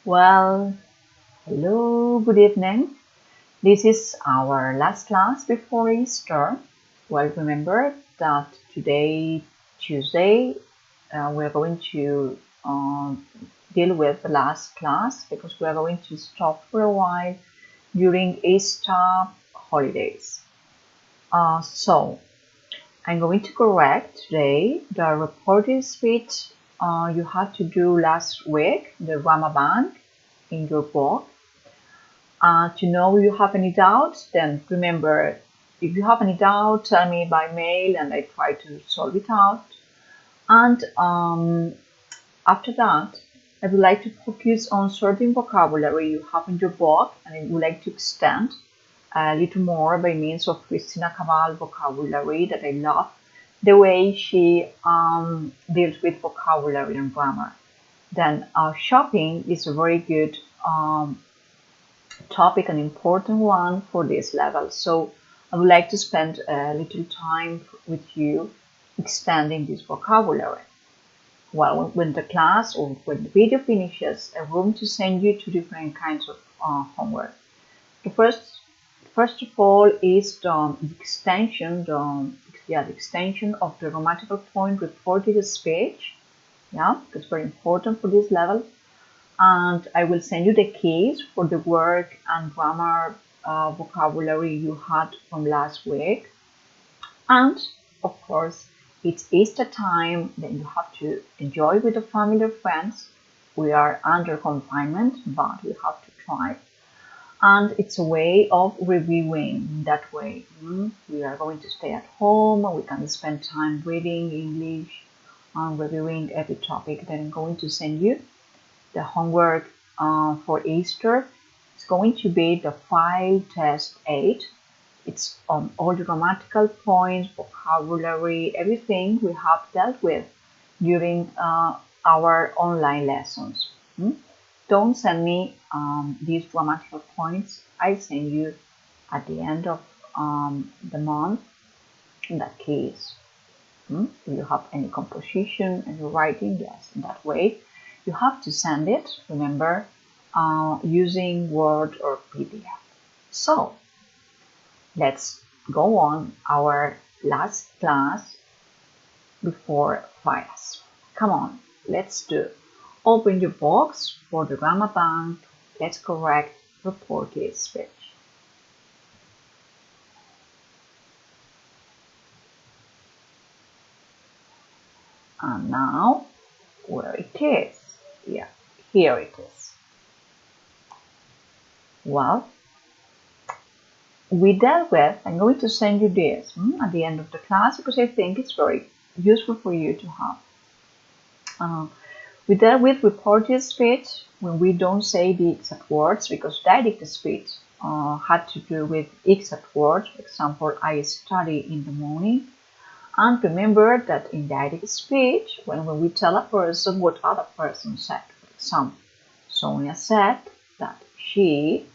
Well, hello, good evening. This is our last class before Easter. Well, remember that today, Tuesday, we're going to deal with the last class because we're going to stop for a while during Easter holidays. So, I'm going to correct today the reported speech you had to do last week, the grammar bank in your book. To know if you have any doubts, then remember, if you have any doubt, tell me by mail and I try to solve it out. And after that, I would like to focus on certain vocabulary you have in your book and I would like to extend a little more by means of Christina Cabal vocabulary that I love, the way she deals with vocabulary and grammar. Then shopping is a very good topic, an important one for this level. So I would like to spend a little time with you extending this vocabulary. Well, when the class or when the video finishes, I want to send you two different kinds of homework. The first of all is the extension, the extension of the grammatical point reported speech. Yeah, that's very important for this level. And I will send you the keys for the word and grammar vocabulary you had from last week. And of course, it's Easter time, then you have to enjoy with the family or friends. We are under confinement, but we have to try. And it's a way of reviewing that way. We are going to stay at home, we can spend time reading English and reviewing every topic that I'm going to send you. The homework for Easter is going to be the file test 8. It's on all the grammatical points, vocabulary, everything we have dealt with during our online lessons. Don't send me these grammatical points. I send you at the end of the month. In that case, if you have any composition and writing, yes, in that way. You have to send it, remember, using Word or PDF. So, let's go on our last class before finals. Come on, let's do. Open your box for the grammar bank. Let's correct reported speech. And now, where it is? Yeah, here it is. Well, we dealt with, I'm going to send you this at the end of the class because I think it's very useful for you to have. We dealt with reported speech when we don't say the exact words because direct speech had to do with exact words. For example, I study in the morning. And remember that in direct speech, when we tell a person what other person said, for example, Sonia said that she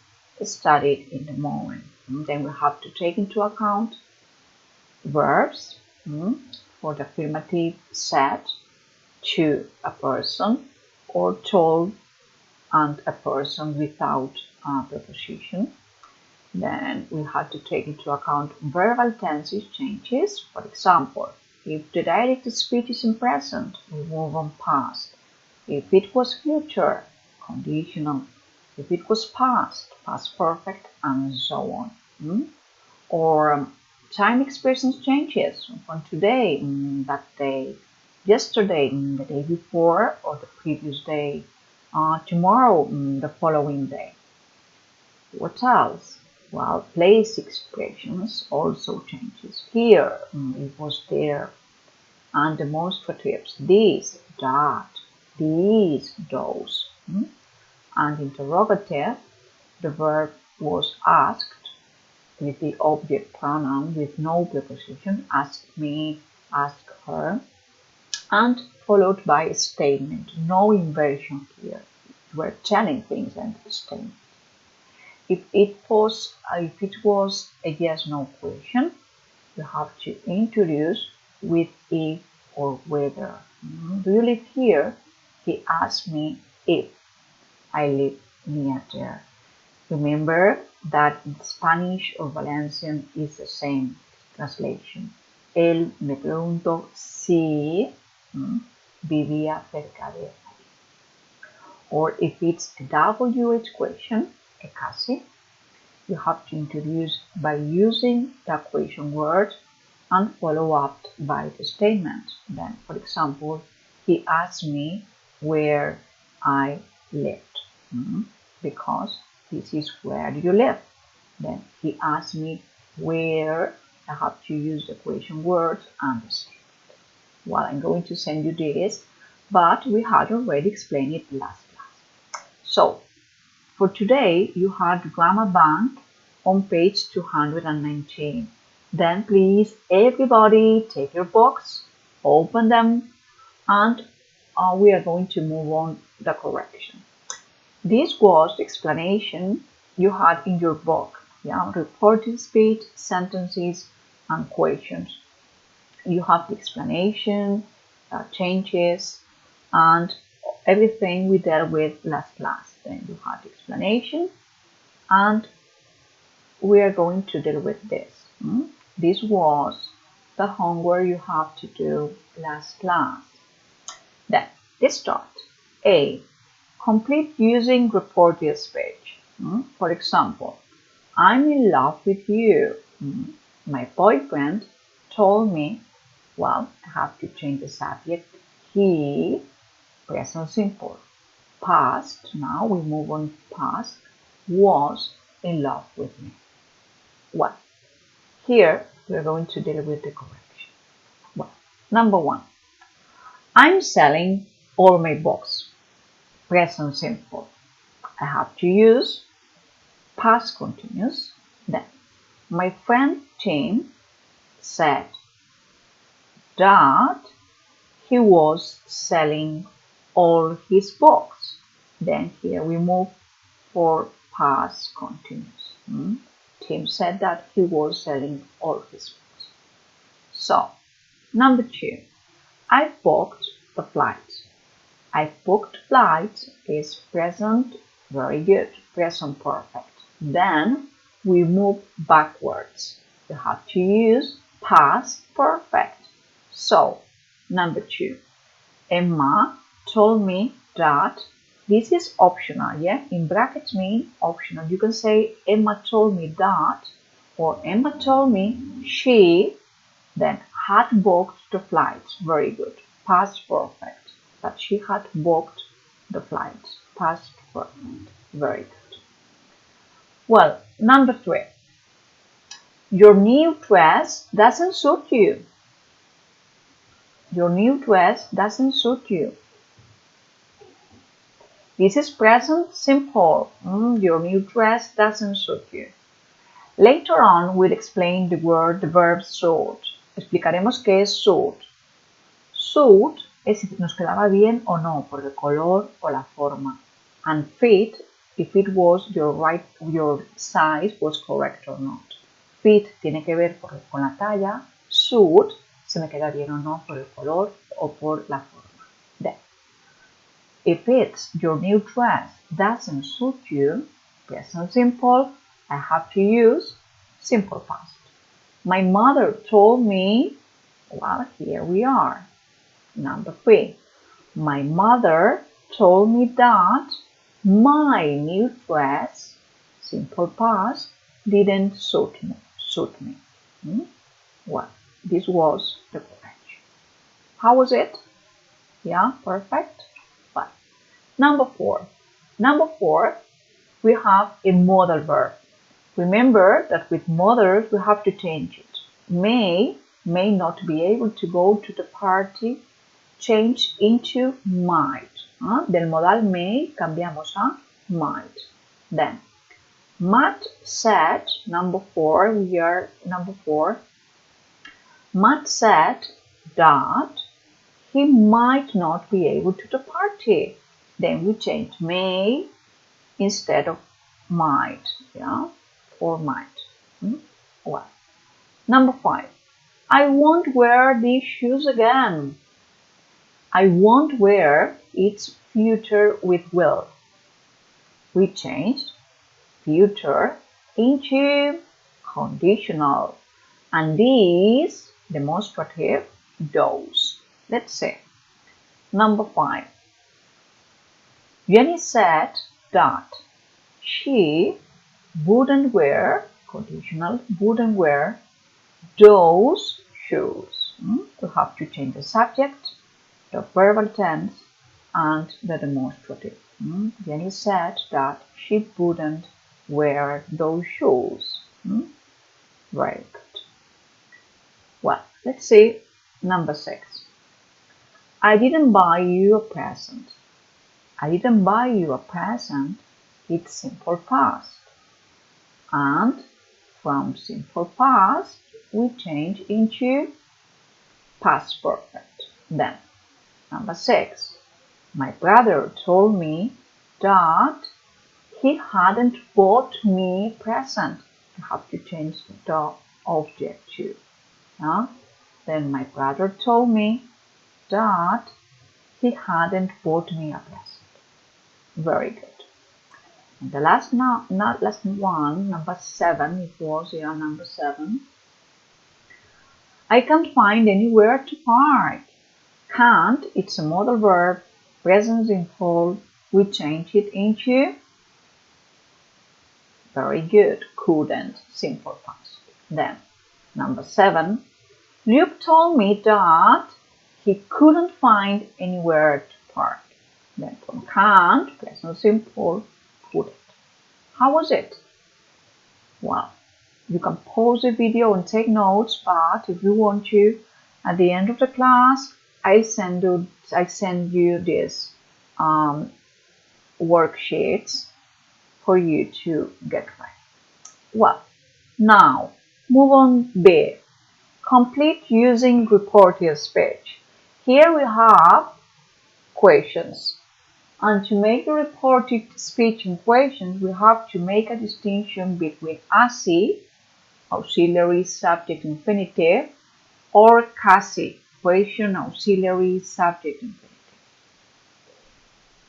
studied in the morning. Then we have to take into account verbs for the affirmative said to a person or told and a person without a preposition. Then we have to take into account verbal tenses changes. For example, if the direct speech is in present, we move on past. If it was future, conditional. If it was past, past perfect, and so on. Or time expressions changes from today, that day, yesterday, the day before, or the previous day, tomorrow, the following day. What else? Well, place expressions also changes. Here, it was there. And demonstratives, this, that, these, those. And interrogative, the verb was asked with the object pronoun with no preposition, ask me, ask her, and followed by a statement, no inversion here. We're telling things and a statement. If it was a yes/no question, you have to introduce with if or whether. Do you live here? He asked me if I live near there. Remember that in Spanish or Valencian is the same translation. Él me preguntó si vivía cerca de allí. Or if it's a WH question, a casi, you have to introduce by using the question word and follow up by the statement. Then, for example, he asked me where I lived, because this is where do you live. Then he asked me where. I have to use the question word and the statement. Well, I'm going to send you this, but we had already explained it last class. So, for today, you had Grammar Bank on page 219. Then please, everybody, take your books, open them, and we are going to move on the correction. This was the explanation you had in your book. Yeah, reported speech, sentences, and questions. You have the explanation, changes, and everything we dealt with last class. Then you had the explanation, and we are going to deal with this. This was the homework you have to do last class. Then, let's start. A. Complete using reported speech. For example, I'm in love with you. My boyfriend told me, well, I have to change the subject. He, present simple. Past, now we move on past, was in love with me. Well, here we're going to deal with the correction. Well, number 1. I'm selling all my books. Present simple. I have to use past continuous. Then, my friend Tim said that he was selling all his books. Then here we move for past continuous. Tim said that he was selling all his books. So, number 2. I booked the flight. I booked flights is present, very good, present perfect. Then we move backwards. You have to use past perfect. So, number 2. Emma told me that this is optional, yeah? In brackets mean optional. You can say Emma told me that, or Emma told me she, then had booked the flights. Very good. Past perfect. That she had booked the flights. Past perfect. Very good. Well, number 3. Your new dress doesn't suit you. Your new dress doesn't suit you. This is present simple. Your new dress doesn't suit you. Later on, we'll explain the verb suit. Explicaremos qué es suit. Suit es si nos quedaba bien o no, por el color o la forma. And fit, if it was your size was correct or not. Fit tiene que ver con la talla. Suit, si me queda bien o no por el color o por la forma. Then, if it's your new dress doesn't suit you, present simple, I have to use simple past. My mother told me, well, here we are. Number 3. My mother told me that my new dress, simple past, didn't suit me. Well, this was the correction. How was it? Yeah, perfect. Well, number 4. Number 4, we have a modal verb. Remember that with modals we have to change it. May not be able to go to the party, change into might. Del modal may cambiamos a might. Then, Matt said, number 4, we are number 4. Matt said that he might not be able to the party. Then we change may instead of might, yeah, or might. Well, number 5. I won't wear these shoes again. I won't wear its future with will. we changed future into conditional, and this demonstrative does. Let's see. Number 5. Jenny said that she wouldn't wear, conditional, wouldn't wear those shoes. You have to change the subject, the verbal tense, and the demonstrative. Jenny said that she wouldn't wear those shoes. Very good. Well, let's see number 6. I didn't buy you a present. I didn't buy you a present. It's simple past. And from simple past, we change into past perfect. Then, number 6. My brother told me that he hadn't bought me a present. You have to change the object too. Then my brother told me that he hadn't bought me a present. Very good. And the last one, number 7, it was here, number 7. I can't find anywhere to park. Can't, it's a modal verb, present simple, we change it into, very good, couldn't, simple past. Then, number 7, Luke told me that he couldn't find anywhere to park. Then from can't, present simple, couldn't. How was it? Well, you can pause the video and take notes, but if you want to, at the end of the class, I send you these worksheets for you to get ready. Well, now move on B. Complete using reported speech. Here we have questions. And to make the reported speech in questions, we have to make a distinction between ASI, auxiliary subject infinitive, or CASI, question auxiliary subject infinitive.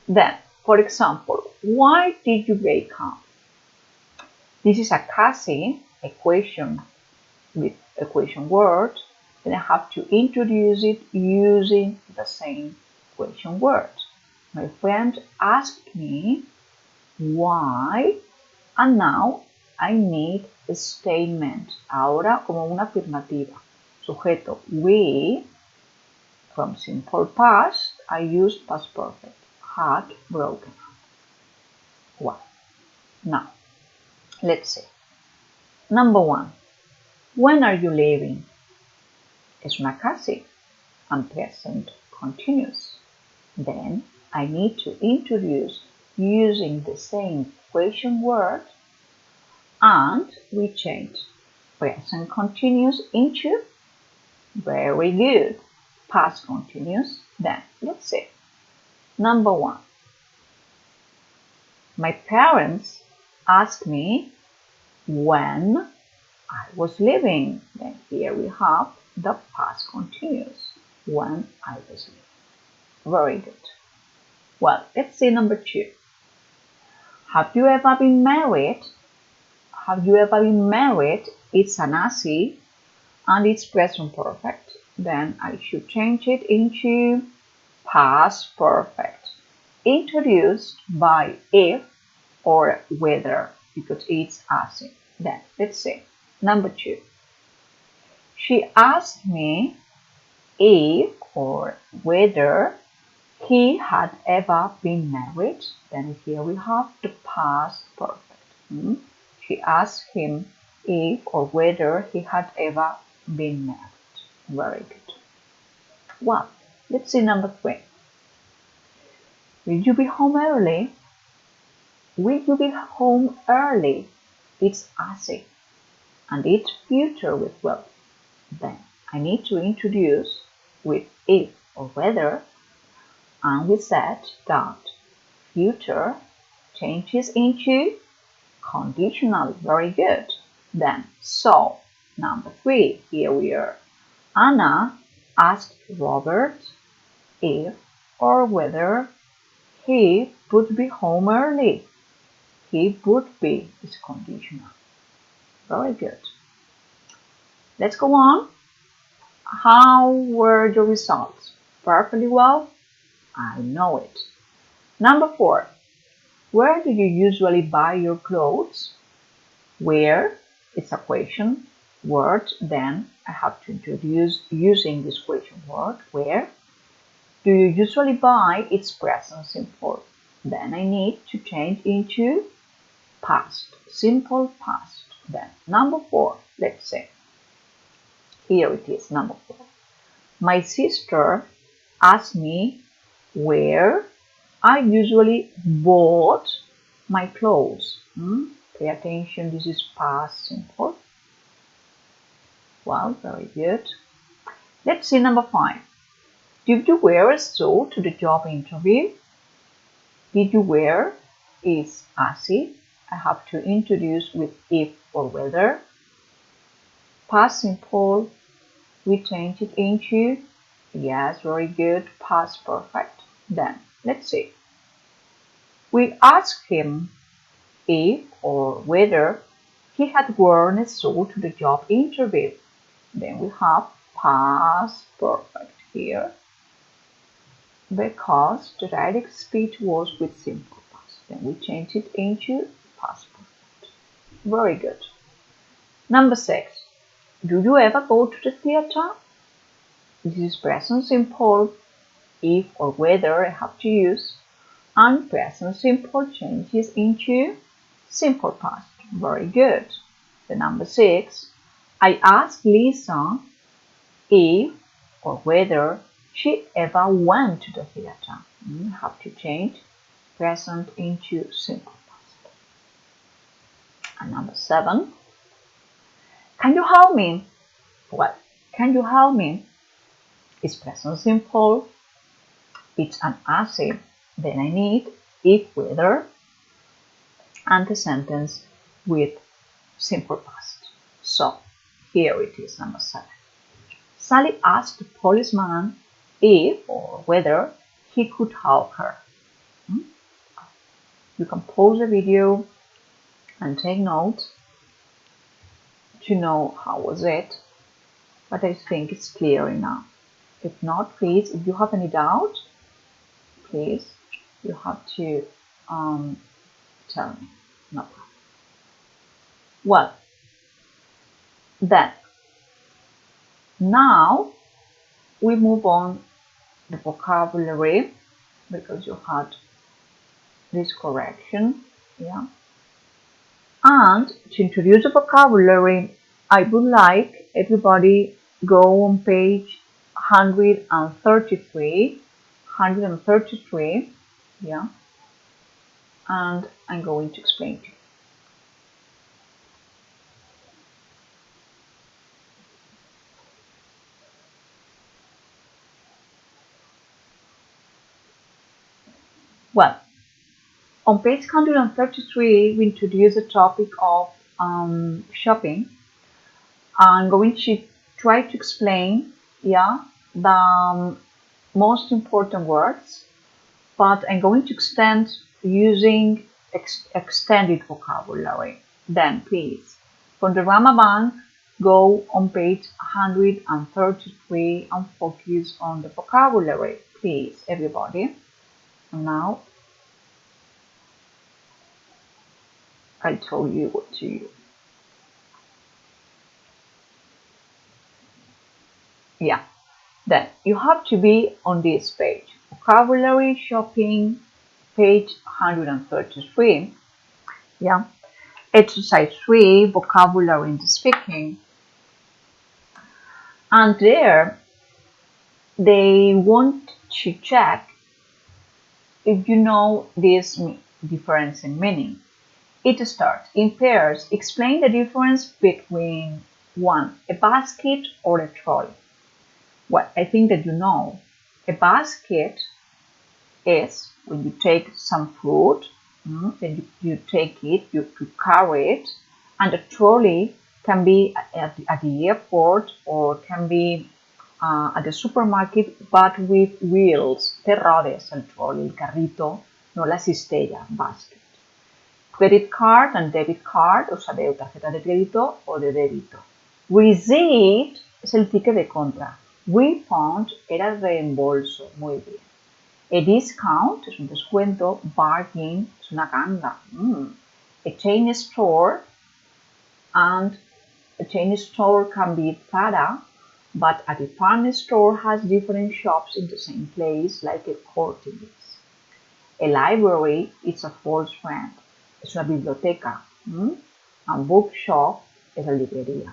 Then, for example, why did you wake up? This is a CASI, a question with a question word, then I have to introduce it using the same question word. My friend asked me why, and now I need a statement. Ahora como una afirmativa. Sujeto we, from simple past, I use past perfect. Had broken up. Well, now, let's see. Number 1. When are you leaving? Es una casi and present continuous. Then I need to introduce using the same question word, and we change present continuous into very good past continuous. Then let's see. Number 1. My parents asked me when I was leaving. Then here we have the past continuous, when I was leaving. Very good. Well, let's see number 2. Have you ever been married? Have you ever been married? It's an ASI and it's present perfect. Then I should change it into past perfect, introduced by if or whether, because it's ASI. Then let's see. Number 2. She asked me if or whether he had ever been married. Then here we have the past perfect. She asked him if or whether he had ever been married. Very good. Well, let's see number 3. Will you be home early? Will you be home early? It's ASI and it's future with will. Then I need to introduce with if or whether, and we said that future changes into conditional. Very good. Then, so, number 3, here we are. Anna asked Robert if or whether he would be home early. He would be is conditional. Very good. Let's go on. How were your results? Perfectly well? I know it. Number 4. Where do you usually buy your clothes? Where is a question word, then I have to introduce using this question word, where. Do you usually buy? It's present simple. Then I need to change into past, simple past. Then number 4, let's say. Here it is, number 4. My sister asked me where I usually bought my clothes. Pay attention, this is past simple. Well, very good. Let's see number 5. Did you wear a suit to the job interview? Did you wear is así. I have to introduce with if or whether. Past simple, we change it into, yes, very good, past perfect. Then, let's see. We asked him if or whether he had worn a suit to the job interview. Then we have past perfect here because the direct speech was with simple past. Then we change it into past perfect. Very good. Number 6. Do you ever go to the theater? This is present simple. If or whether I have to use. And present simple changes into simple past. Very good. The number 6. I asked Lisa if or whether she ever went to the theater. Have to change present into simple past. And number 7. Can you help me? Well, can you help me? It's present simple. It's an así. Then I need if, whether, and the sentence with simple past. So, here it is, number 7. Sally asked the policeman if or whether he could help her. You can pause the video and take notes to know how was it, but I think it's clear enough. If not, please, if you have any doubt, please, you have to tell me. No problem. Well, then, now we move on the vocabulary because you had this correction, yeah. And to introduce the vocabulary, I would like everybody go on page 133, yeah, and I'm going to explain to you. Well, on page 133, we introduce the topic of shopping. I'm going to try to explain, yeah, the most important words, but I'm going to extend using extended vocabulary. Then, please, from the Rama Bank, go on page 133 and focus on the vocabulary, please, everybody. And now, I told you what to use. Yeah, then you have to be on this page. Vocabulary shopping, page 133. Yeah. Exercise 3, vocabulary in the speaking. And there, they want to check if you know this difference in meaning. It starts in pairs. Explain the difference between 1, a basket or a trolley. Well, I think that you know. A basket is when you take some fruit, then you take it, you carry it, and a trolley can be at the airport or can be at the supermarket, but with wheels. Te rodes el trolley, el carrito, no la cistella, basket. Credit card and debit card, o sea, de tarjeta de crédito o de débito. Receipt es el ticket de compra. Refund era el reembolso. Muy bien. A discount es un descuento. Bargain es una ganga. A chain store, and a chain store can be Zara, but a department store has different shops in the same place, like a Corte Inglés. A library is a false friend. Es una biblioteca. A bookshop es la librería.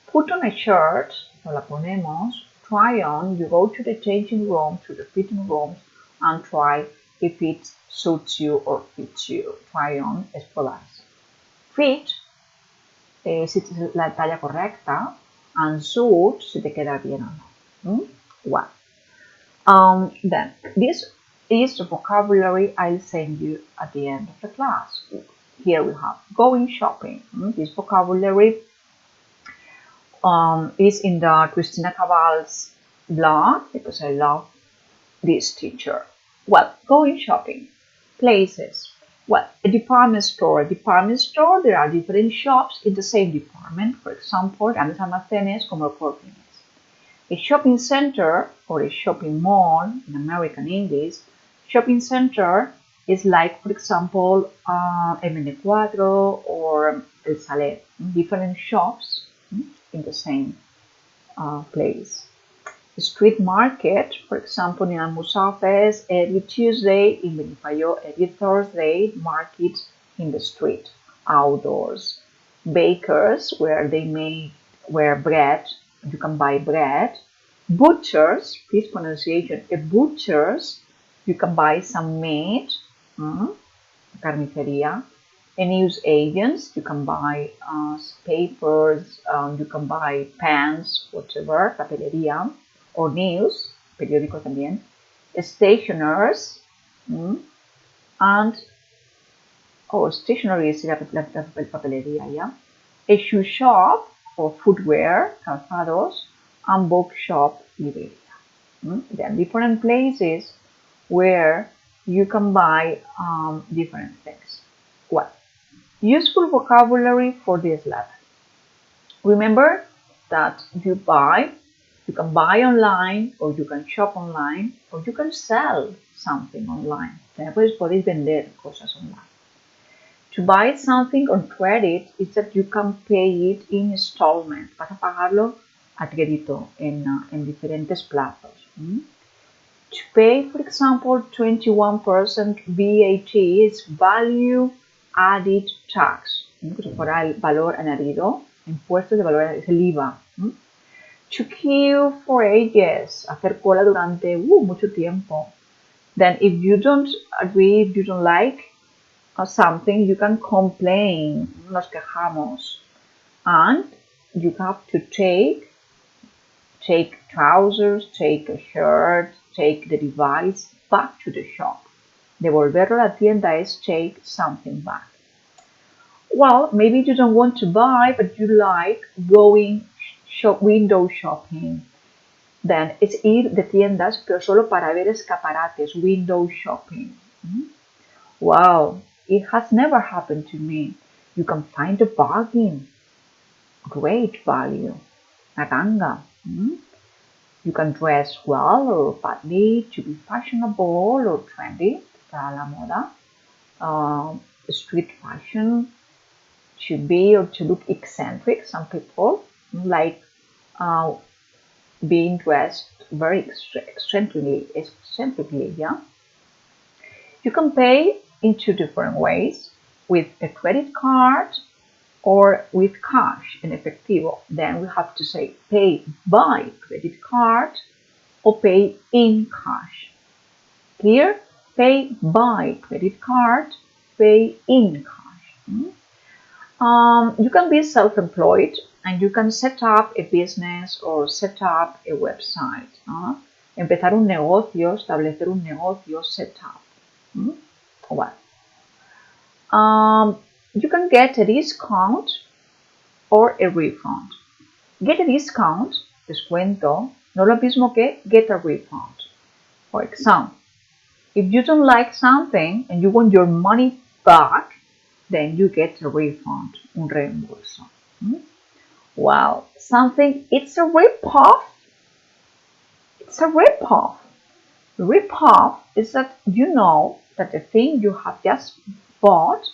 Put on a shirt, nos la ponemos. Try on, you go to the changing room, to the fitting rooms, and try if it suits you or fits you. Try on es probarse. Fit, si es la talla correcta, and suit, si te queda bien o no. Well, then this is the vocabulary I'll send you at the end of the class. Here we have going shopping. This vocabulary is in the Cristina Cabal's blog because I love this teacher. Well, going shopping. Places. Well, a department store. A department store, there are different shops in the same department. For example, grandes almacenes como el Corte Inglés. A shopping center or a shopping mall in American English. Shopping center is like, for example, MN4 or El Saler. Different shops in the same place. The street market, for example, in Almusafes, every Tuesday, in Benifayo, every Thursday, market in the street, outdoors. Bakers, where bread, you can buy bread. Butchers, this pronunciation, a butchers, you can buy some meat, carnicería. A news agents, you can buy papers, you can buy pens, whatever, papelería, or news, periódico también. Stationers, and stationery is la papelería, yeah. A shoe shop or footwear, calzados, and bookshop, librería. Then different places where you can buy different things. Well, useful vocabulary for this lesson. Remember that you can buy online, or you can shop online, or you can sell something online. Podéis vender cosas online. To buy something on credit is that you can pay it in installments. Vas a pagarlo a crédito en diferentes plazos. To pay, for example, 21% VAT is value added tax. Que fuera el valor añadido, impuestos de valor añadido, es el IVA. To queue for ages, hacer cola durante mucho tiempo. Then if you don't agree, if you don't like something, you can complain, nos quejamos. And you have to take trousers, take a shirt, take the device back to the shop. Devolverlo a la tienda es take something back. Well, maybe you don't want to buy, but you like going window shopping. Then es ir de tiendas, pero solo para ver escaparates, window shopping. Wow, it has never happened to me. You can find a bargain. Great value. Una ganga. You can dress well or badly to be fashionable or trendy, para la moda. Street fashion, to be or to look eccentric. Some people like being dressed very eccentrically, yeah. You can pay in two different ways, with a credit card or with cash in efectivo. Then we have to say pay by credit card or pay in cash. Clear? Pay by credit card, pay in cash. You can be self-employed and you can set up a business or set up a website. Empezar un negocio, establecer un negocio, set up. Well, you can get a discount or a refund. Get a discount, descuento, no lo mismo que get a refund. For example, if you don't like something and you want your money back, then you get a refund, un reembolso. Well, something, it's a rip-off. It's a rip-off. Rip-off is that you know that the thing you have just bought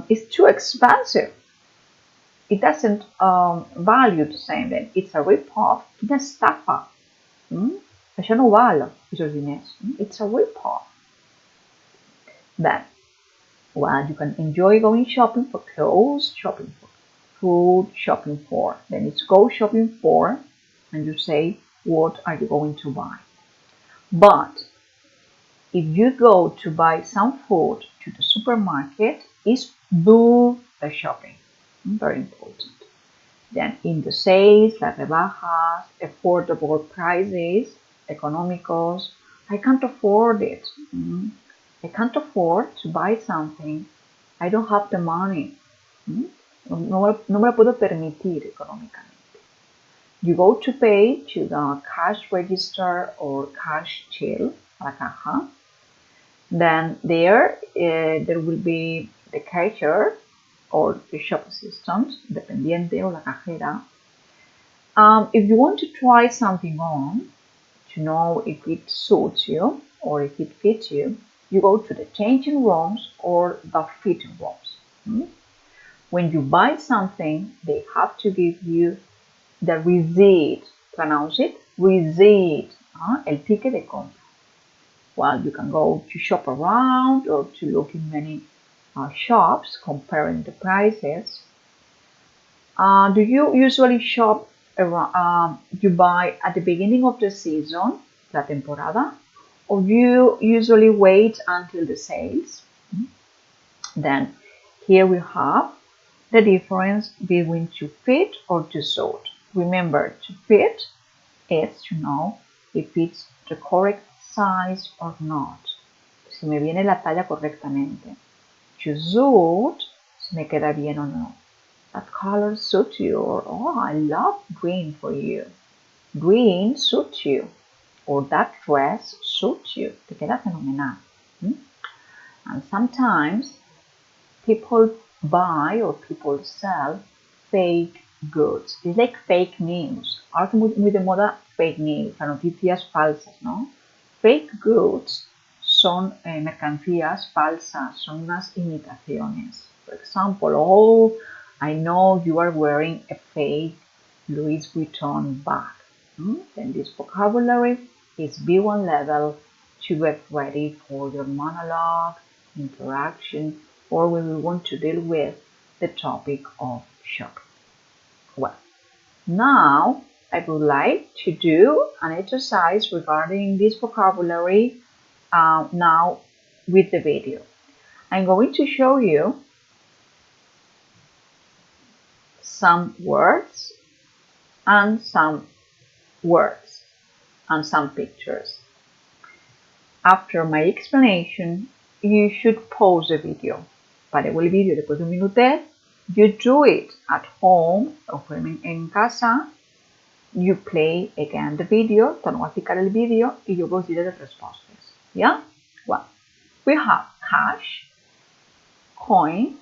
is too expensive. It doesn't value the same. Then it's a rip-off. Quina estafa. Això no val, aquests diners. It's a rip-off. Then, well, you can enjoy going shopping for clothes, shopping for food, shopping for. Then it's go shopping for, and you say, what are you going to buy? But if you go to buy some food to the supermarket, it's do the shopping. Very important. Then in the sales, las rebajas, affordable prices, económicos, I can't afford it. I can't afford to buy something. I don't have the money. No me lo puedo permitir económicamente. You go to pay to the cash register or cash till, la caja. Then there will be the cashier or the shop assistant, dependiente o la cajera. If you want to try something on, to know if it suits you or if it fits you, you go to the changing rooms or the fitting rooms. When you buy something, they have to give you the receipt. Pronounce it, receipt, el ticket de compra. Well, you can go to shop around or to look in many shops comparing the prices. Do you usually shop around, you buy at the beginning of the season, la temporada, or you usually wait until the sales? Then here we have the difference between to fit or to suit. Remember, to fit is to know if it's the correct size or not. Si me viene la talla correctamente. To suit, si me queda bien o no. That color suits you, or oh, I love green for you. Green suits you, or that dress suits you. Te queda fenomenal. And sometimes people buy or people sell fake goods. It's like fake news. Ahora muy de moda fake news, las noticias falsas, ¿no? Fake goods son mercancías falsas, son unas imitaciones. For example, oh, I know you are wearing a fake Louis Vuitton bag. Then this vocabulary is B1 level to get ready for your monologue, interaction, or when we want to deal with the topic of shopping. Well, now I would like to do an exercise regarding this vocabulary now with the video. I'm going to show you some words and some pictures. After my explanation, you should pause the video. Pareu el vídeo después de un minutet. You do it at home o en casa. You play again the video, torno a ficar el vídeo y yo vos diré las respostas. Yeah? Well, we have cash, coin,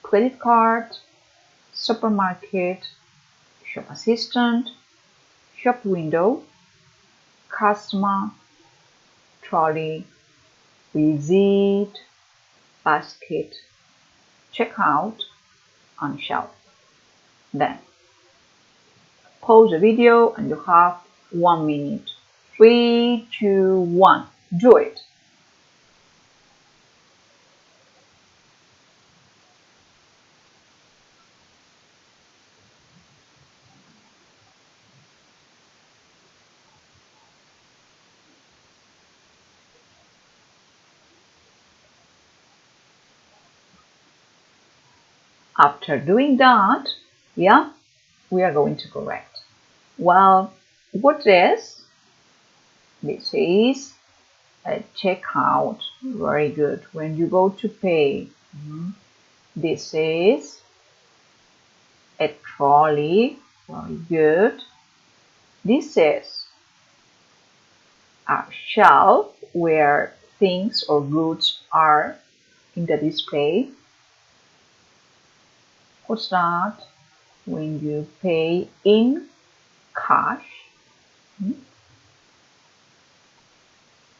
credit card, supermarket, shop assistant, shop window, customer, trolley, receipt, basket, checkout, and shelf. Then pause the video and you have 1 minute. 3, 2, 1. Do it. After doing that, yeah, we are going to correct. Well, what is? This is a checkout. Very good. When you go to pay, this is a trolley. Very good. This is a shelf where things or goods are in the display. What's that? When you pay in cash.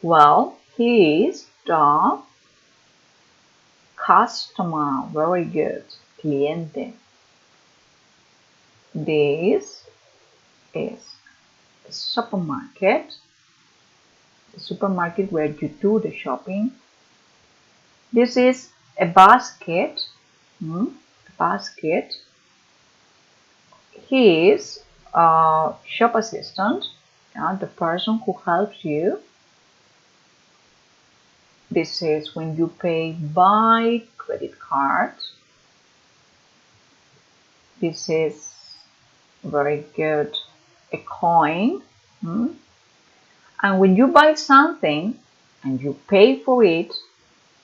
Well, he is the customer. Very good. Cliente. This is a supermarket. The supermarket where you do the shopping. This is a basket. A basket. He is a shop assistant, the person who helps you. This is when you pay by credit card. This is very good, a coin. And when you buy something and you pay for it,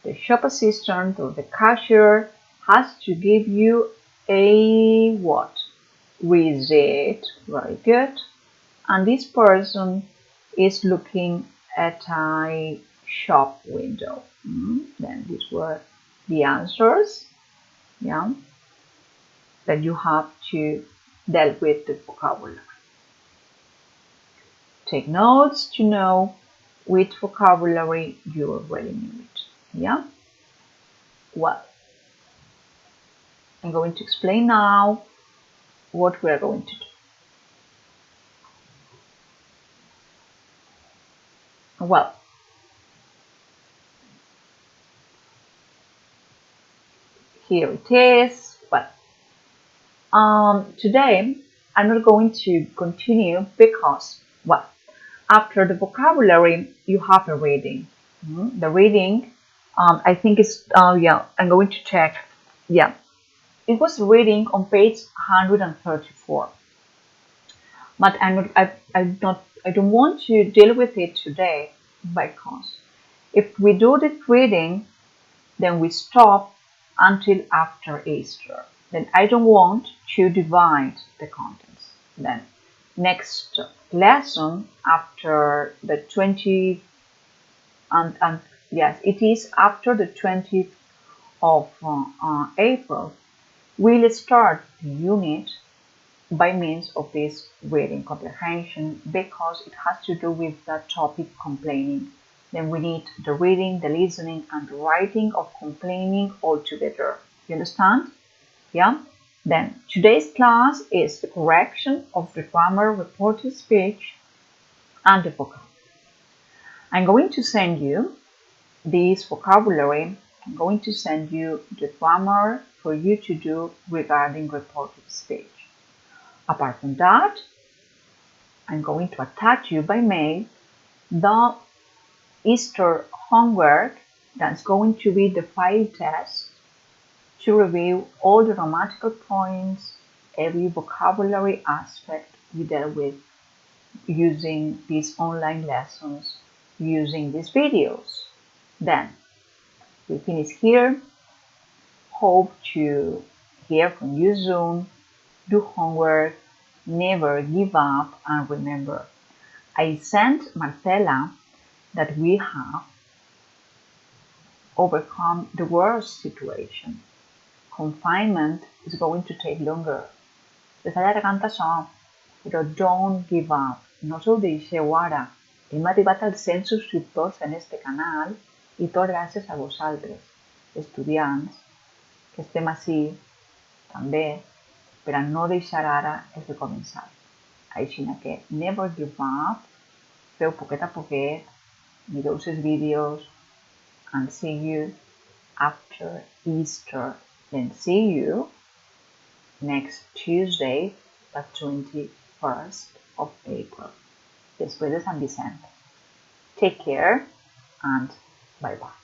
the shop assistant or the cashier has to give you a what? Receipt. Very good. And this person is looking at a shop window. Then these were the answers, that you have to deal with the vocabulary. Take notes to know which vocabulary you already knew. Well, I'm going to explain now what we are going to do. Well, here it is. Well, today I'm not going to continue because, well, after the vocabulary you have a reading. The reading, I think is, I'm going to check. Yeah, it was reading on page 134. But I don't want to deal with it today because if we do the reading, then we stop until after Easter. Then I don't want to divide the contents. Then next lesson after the 20th, and yes, it is after the 20th of April, we'll start the unit by means of this reading comprehension because it has to do with the topic complaining. Then we need the reading, the listening, and the writing of complaining all together. You understand? Yeah? Then today's class is the correction of the grammar, reported speech, and the vocabulary. I'm going to send you this vocabulary. I'm going to send you the grammar for you to do regarding reported speech. Apart from that, I'm going to attach you by mail the Easter homework that's going to be the file test to review all the grammatical points, every vocabulary aspect we dealt with using these online lessons, using these videos. Then we finish here. Hope to hear from you soon. Do homework, never give up, and remember, I sent Marcela that we have overcome the worst situation. Confinement is going to take longer. S'està allargant això, però don't give up. No us ho deixeu ara. Hem arribat als 100 subscriptors en este canal i tot gràcies a vosaltres, estudiants, que estem ací també per a no deixar ara el que començar. Així que never give up, feu poquet a poquet, mireu els vídeos, and see you after Easter. Then see you next Tuesday, the 21st of April. Després de Sant Vicent. Take care and bye-bye.